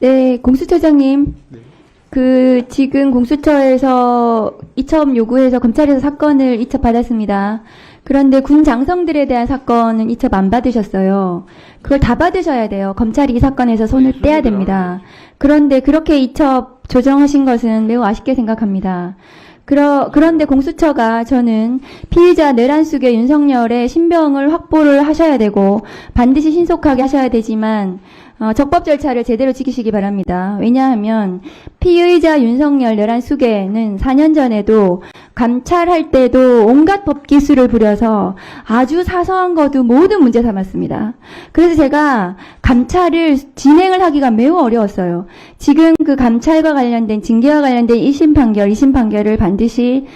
네, 공수처장님. 네. 지금 공수처에서 이첩 요구해서 검찰에서 사건을 이첩받았습니다. 그런데 군 장성들에 대한 사건은 이첩 안 받으셨어요. 그걸 다 받으셔야 돼요. 검찰이 이 사건에서 손을 떼야 됩니다. 그런데 그렇게 이첩 조정하신 것은 매우 아쉽게 생각합니다. 그런데 공수처가 저는 피의자 내란숙의 윤석열의 신병을 확보를 하셔야 되고 반드시 신속하게 하셔야 되지만 적법 절차를 제대로 지키시기 바랍니다. 왜냐하면 피의자 윤석열 내란숙에는 4년 전에도 감찰할 때도 온갖 법기술을 부려서 아주 사소한 것도 모두 문제 삼았습니다. 그래서 제가 감찰을 진행을 하기가 매우 어려웠어요. 지금 그 감찰과 관련된 징계와 관련된 1심 판결, 2심 판결을 반드시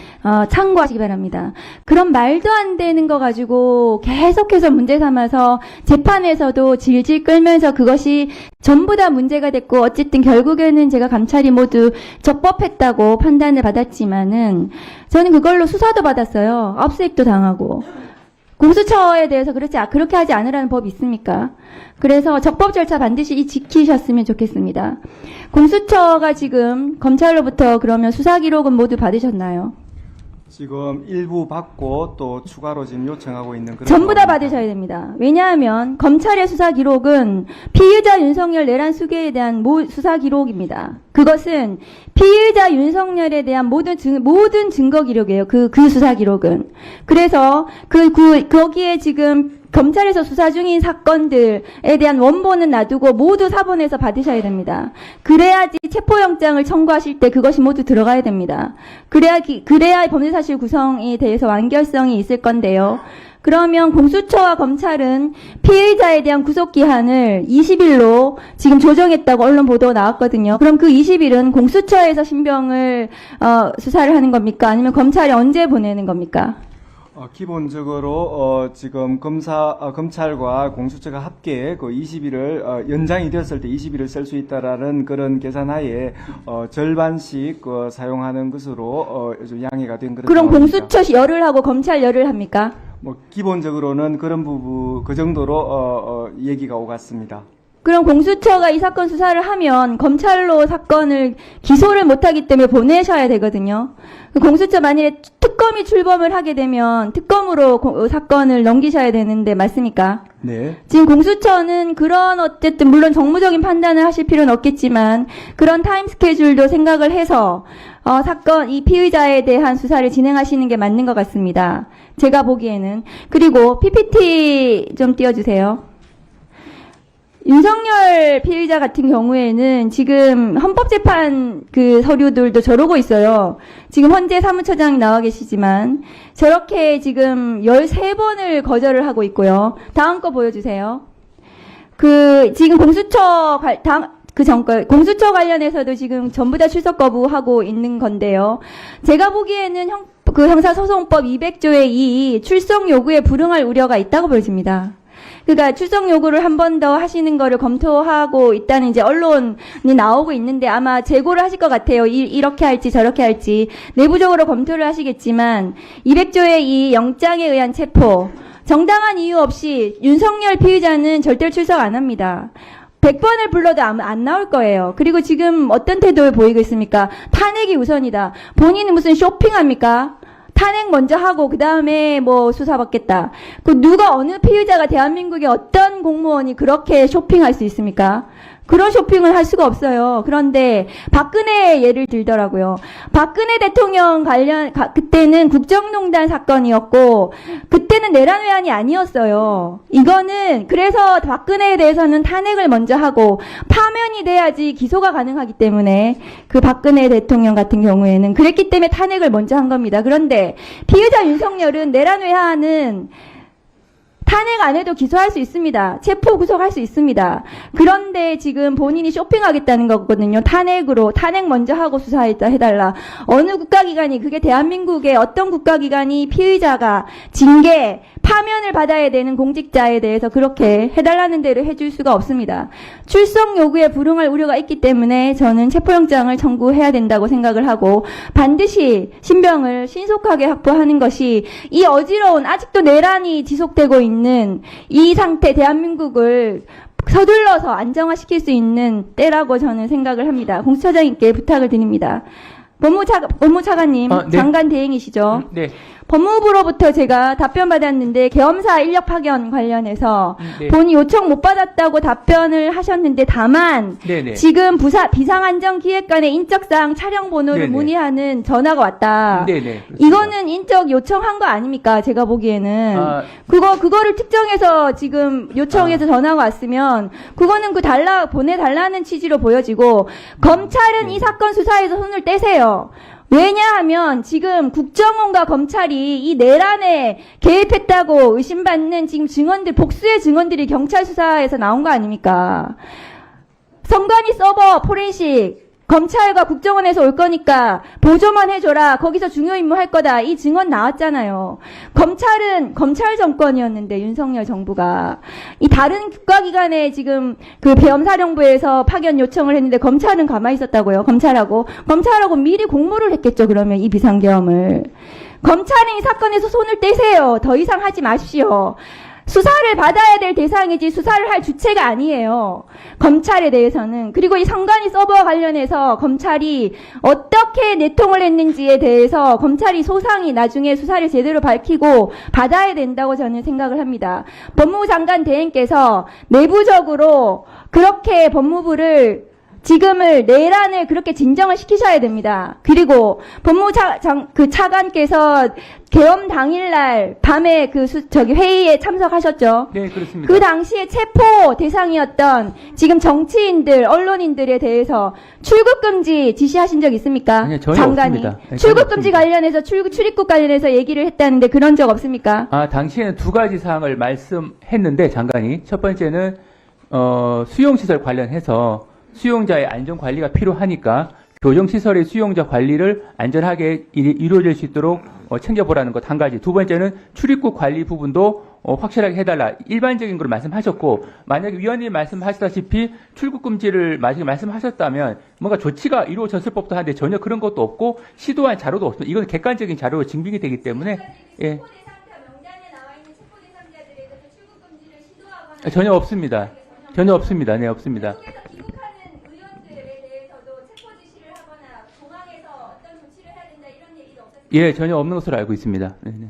참고하시기 바랍니다. 그런 말도 안 되는 거 가지고 계속해서 문제 삼아서 재판에서도 질질 끌면서 그것이 전부 다 문제가 됐고 어쨌든 결국에는 제가 감찰이 모두 적법했다고 판단을 받았지만은 저는 그걸로 수사도 받았어요. 압수수색도 당하고. 공수처에 대해서 그렇게 하지 않으라는 법이 있습니까? 그래서 적법 절차 반드시 지키셨으면 좋겠습니다. 공수처가 지금 검찰로부터 그러면 수사 기록은 모두 받으셨나요? 지금 일부 받고 또 추가로 지금 요청하고 있는 그런 전부 다 상황입니다. 받으셔야 됩니다. 왜냐하면 검찰의 수사 기록은 피의자 윤석열 내란 수계에 대한 수사 기록입니다. 그것은 피의자 윤석열에 대한 모든 증거 기록이에요. 그 수사 기록은. 그래서 거기에 지금 검찰에서 수사 중인 사건들에 대한 원본은 놔두고 모두 사본에서 받으셔야 됩니다. 그래야지 체포영장을 청구하실 때 그것이 모두 들어가야 됩니다. 그래야 범죄사실 구성에 대해서 완결성이 있을 건데요. 그러면 공수처와 검찰은 피의자에 대한 구속기한을 20일로 지금 조정했다고 언론 보도가 나왔거든요. 그럼 그 20일은 공수처에서 신병을 수사를 하는 겁니까? 아니면 검찰이 언제 보내는 겁니까? 기본적으로 지금 검찰과 공수처가 합계 그 20일을 연장이 되었을 때 20일을 쓸 수 있다라는 그런 계산하에 절반씩 사용하는 것으로 양해가 된 그런 그럼 상황입니다. 공수처 열을 하고 검찰 열을 합니까? 기본적으로는 그런 그 정도로 얘기가 오갔습니다. 그럼 공수처가 이 사건 수사를 하면 검찰로 사건을 기소를 못하기 때문에 보내셔야 되거든요. 공수처 만일에 특검이 출범을 하게 되면 특검으로 사건을 넘기셔야 되는데 맞습니까? 네. 지금 공수처는 그런 어쨌든 물론 정무적인 판단을 하실 필요는 없겠지만 그런 타임 스케줄도 생각을 해서 이 피의자에 대한 수사를 진행하시는 게 맞는 것 같습니다. 제가 보기에는. 그리고 PPT 좀 띄워주세요. 윤석열 피의자 같은 경우에는 지금 헌법재판 서류들도 저러고 있어요. 지금 헌재 사무처장이 나와 계시지만 저렇게 지금 13번을 거절을 하고 있고요. 다음 거 보여주세요. 지금 공수처 공수처 관련해서도 지금 전부 다 출석 거부하고 있는 건데요. 제가 보기에는 형사소송법 200조의 2 출석 요구에 불응할 우려가 있다고 보여집니다. 그러니까 출석 요구를 한 번 더 하시는 거를 검토하고 있다는 이제 언론이 나오고 있는데 아마 재고를 하실 것 같아요. 이렇게 할지 저렇게 할지 내부적으로 검토를 하시겠지만 200조의 이 영장에 의한 체포 정당한 이유 없이 윤석열 피의자는 절대로 출석 안 합니다. 100번을 불러도 안 나올 거예요. 그리고 지금 어떤 태도를 보이고 있습니까? 탄핵이 우선이다. 본인은 무슨 쇼핑합니까? 탄핵 먼저 하고 그 다음에 수사받겠다. 누가 어느 피의자가 대한민국의 어떤 공무원이 그렇게 쇼핑할 수 있습니까? 그런 쇼핑을 할 수가 없어요. 그런데 박근혜 예를 들더라고요. 박근혜 대통령 그때는 국정농단 사건이었고 그때는 내란 외환이 아니었어요. 이거는 그래서 박근혜에 대해서는 탄핵을 먼저 하고 파면이 돼야지 기소가 가능하기 때문에 그 박근혜 대통령 같은 경우에는 그랬기 때문에 탄핵을 먼저 한 겁니다. 그런데 피의자 윤석열은 내란 외환은 탄핵 안 해도 기소할 수 있습니다. 체포 구속할 수 있습니다. 그런데 지금 본인이 쇼핑하겠다는 거거든요. 탄핵 먼저 하고 해달라. 어느 국가기관이, 그게 대한민국의 어떤 국가기관이 피의자가 징계, 파면을 받아야 되는 공직자에 대해서 그렇게 해달라는 대로 해줄 수가 없습니다. 출석 요구에 불응할 우려가 있기 때문에 저는 체포영장을 청구해야 된다고 생각을 하고 반드시 신병을 신속하게 확보하는 것이 이 어지러운 아직도 내란이 지속되고 있는 이 상태 대한민국을 서둘러서 안정화시킬 수 있는 때라고 저는 생각을 합니다. 공수처장님께 부탁을 드립니다. 법무차관님, 네. 장관 대행이시죠? 네. 법무부로부터 제가 답변 받았는데 계엄사 인력 파견 관련해서 네. 본인 요청 못 받았다고 답변을 하셨는데 다만 네네. 지금 비상안전기획관의 인적사항 촬영 번호를 네네. 문의하는 전화가 왔다. 네네. 그렇습니다. 이거는 인적 요청한 거 아닙니까? 제가 보기에는 아, 그거를 특정해서 지금 요청해서 전화가 왔으면 그거는 보내달라는 취지로 보여지고 검찰은 네. 이 사건 수사에서 손을 떼세요. 왜냐하면 지금 국정원과 검찰이 이 내란에 개입했다고 의심받는 지금 복수의 증언들이 경찰 수사에서 나온 거 아닙니까? 선관위 서버 포렌식 검찰과 국정원에서 올 거니까 보조만 해줘라. 거기서 중요 임무 할 거다. 이 증언 나왔잖아요. 검찰은 검찰 정권이었는데 윤석열 정부가 이 다른 국가기관에 지금 그 계엄사령부에서 파견 요청을 했는데 검찰은 가만히 있었다고요. 검찰하고 미리 공모를 했겠죠. 그러면 이 비상계엄을 검찰은 이 사건에서 손을 떼세요. 더 이상 하지 마십시오. 수사를 받아야 될 대상이지 수사를 할 주체가 아니에요. 검찰에 대해서는. 그리고 이 선관위 서버와 관련해서 검찰이 어떻게 내통을 했는지에 대해서 검찰이 소상히 나중에 수사를 제대로 밝히고 받아야 된다고 저는 생각을 합니다. 법무부 장관 대행께서 내부적으로 그렇게 법무부를 지금을 내란을 그렇게 진정을 시키셔야 됩니다. 그리고 법무부 차관께서 계엄 당일날 밤에 회의에 참석하셨죠. 네, 그렇습니다. 그 당시에 체포 대상이었던 지금 정치인들, 언론인들에 대해서 출국 금지 지시하신 적 있습니까? 아니요, 전혀 장관이. 없습니다. 네, 출국 전혀 금지 없습니다. 관련해서 출입국 관련해서 얘기를 했다는데 그런 적 없습니까? 당시에는 두 가지 사항을 말씀했는데, 장관이. 첫 번째는, 수용시설 관련해서 수용자의 안전관리가 필요하니까 교정시설의 수용자 관리를 안전하게 이루어질 수 있도록 챙겨보라는 것 한 가지. 두 번째는 출입국 관리 부분도 확실하게 해달라. 일반적인 걸 말씀하셨고, 만약에 위원님 말씀하시다시피 출국 금지를 만약에 말씀하셨다면 뭔가 조치가 이루어졌을 법도 한데 전혀 그런 것도 없고 시도한 자료도 없습니다. 이건 객관적인 자료로 증빙이 되기 때문에 예. 전혀 없습니다. 전혀 없습니다. 네, 없습니다. 예, 전혀 없는 것으로 알고 있습니다. 네, 네.